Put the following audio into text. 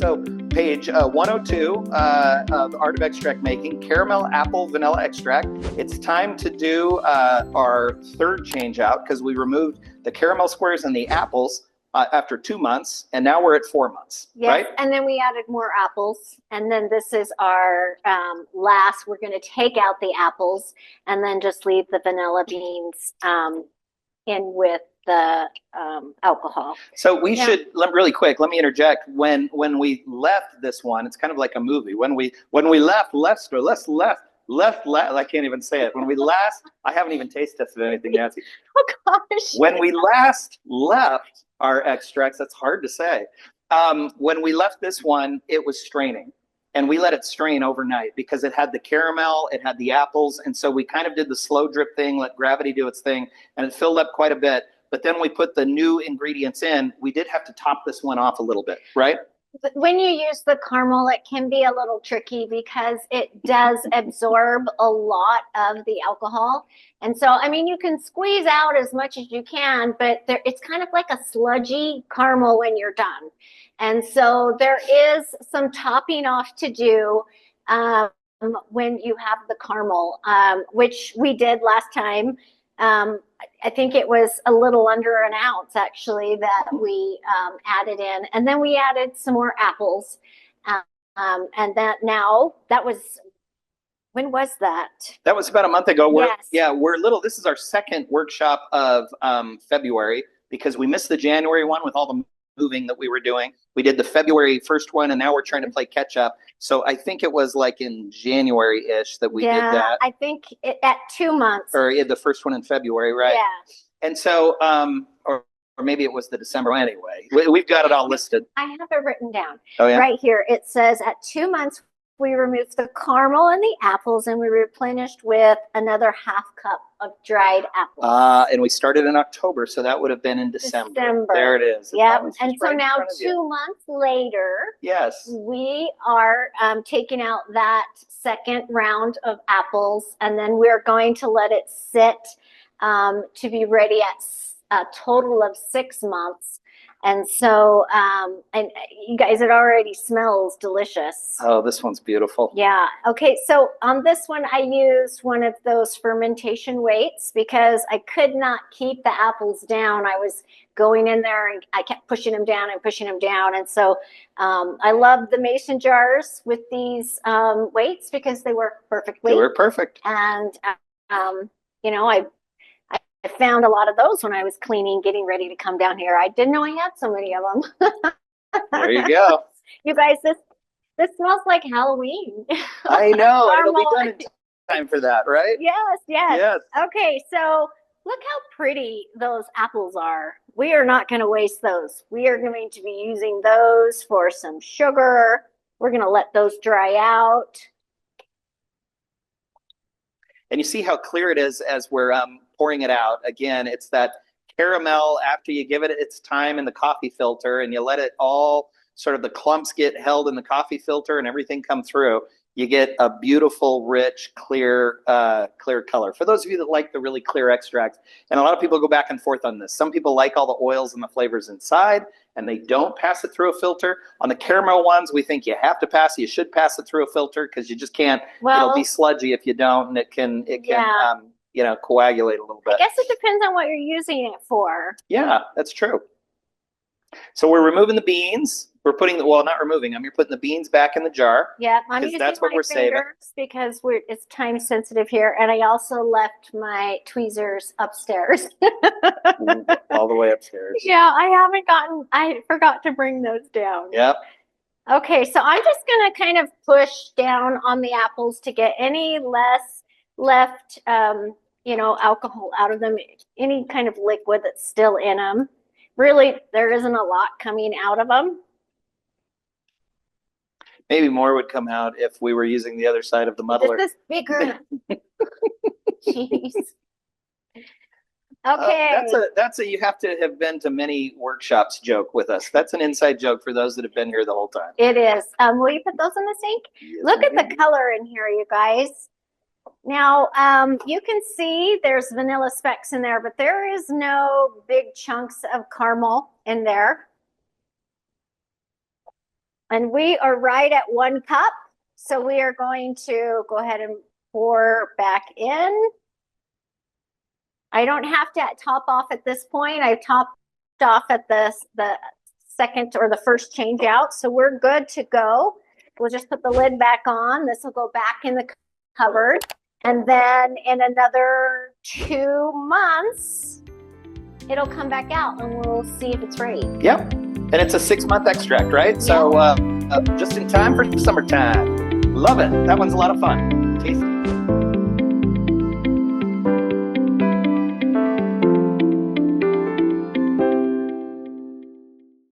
So page 102 of the Art of Extract Making, caramel apple vanilla extract. It's time to do our third change out because we removed the caramel squares and the apples after 2 months, and now we're at 4 months. Yes, right? And then we added more apples, and then this is our last. We're going to take out the apples and then just leave the vanilla beans in with the alcohol. So we should really quick. Let me interject. When we left this one, it's kind of like a movie. When we left, I can't even say it. When we last, I haven't even taste tested anything, Nancy. Oh gosh. When we last left our extracts, that's hard to say. When we left this one, it was straining. And we let it strain overnight because it had the caramel, it had the apples. And so we kind of did the slow drip thing, let gravity do its thing, and it filled up quite a bit. But then we put the new ingredients in. We did have to top this one off a little bit, right? When you use the caramel, it can be a little tricky because it does absorb a lot of the alcohol. And so, I mean, you can squeeze out as much as you can, but it's kind of like a sludgy caramel when you're done. And so there is some topping off to do when you have the caramel, which we did last time. I think it was a little under an ounce actually that we added in, and then we added some more apples, and that was, when was that? That was about a month ago. Yes. This is our second workshop of February because we missed the January one with all the moving that we were doing. We did the February first one, and now we're trying to play catch up. So I think it was like in January-ish that we did that. I think at 2 months. Or the first one in February, right? Yeah. And so, or maybe it was the December one. Anyway, we've got it all listed. I have it written down. Oh, yeah? Right here. It says at 2 months, we removed the caramel and the apples, and we replenished with another half cup of dried apples. And we started in October, so that would have been in December. There it is. Yep. And so now 2 months later, yes, we are taking out that second round of apples, and then we're going to let it sit to be ready at a total of 6 months. And so, and you guys, it already smells delicious. Oh, this one's beautiful. Yeah. Okay. So on this one, I used one of those fermentation weights because I could not keep the apples down. I was going in there and I kept pushing them down and pushing them down. And so I love the mason jars with these weights because they work perfectly. They were perfect. And, you know, I found a lot of those when I was cleaning, getting ready to come down here. I didn't know I had so many of them. There you go. You guys, this smells like Halloween. I know. It'll be done in time for that, right? Yes. Okay, so look how pretty those apples are. We are not going to waste those. We are going to be using those for some sugar. We're going to let those dry out. And you see how clear it is as we're pouring it out. Again, it's that caramel after you give it its time in the coffee filter and you let it all sort of the clumps get held in the coffee filter and everything come through. You get a beautiful, rich, clear color. For those of you that like the really clear extracts, and a lot of people go back and forth on this. Some people like all the oils and the flavors inside, and they don't pass it through a filter. On the caramel ones, we think you have to pass it. You should pass it through a filter because you just can't. It'll be sludgy if you don't, and it can coagulate a little bit. I guess it depends on what you're using it for. Yeah, that's true. So we're removing the beans. We're putting not removing them. You're putting the beans back in the jar. Yeah, I'm using that's what my we're saving because it's time sensitive here, and I also left my tweezers upstairs. All the way upstairs. Yeah, I forgot to bring those down. Yep. Okay, so I'm just gonna kind of push down on the apples to get any left, alcohol out of them, any kind of liquid that's still in them. Really, there isn't a lot coming out of them. Maybe more would come out if we were using the other side of the muddler. This is bigger. Jeez. Okay. That's a you have to have been to many workshops joke with us. That's an inside joke for those that have been here the whole time. It is. Will you put those in the sink? Yes, look at the color in here, you guys. Now, you can see there's vanilla specks in there, but there is no big chunks of caramel in there. And we are right at 1 cup. So we are going to go ahead and pour back in. I don't have to top off at this point. I've topped off at the second or the first change out. So we're good to go. We'll just put the lid back on. This will go back in the cupboard. And then in another 2 months, it'll come back out and we'll see if it's ready. Yep. And it's a 6-month extract, right? So just in time for summertime. Love it. That one's a lot of fun.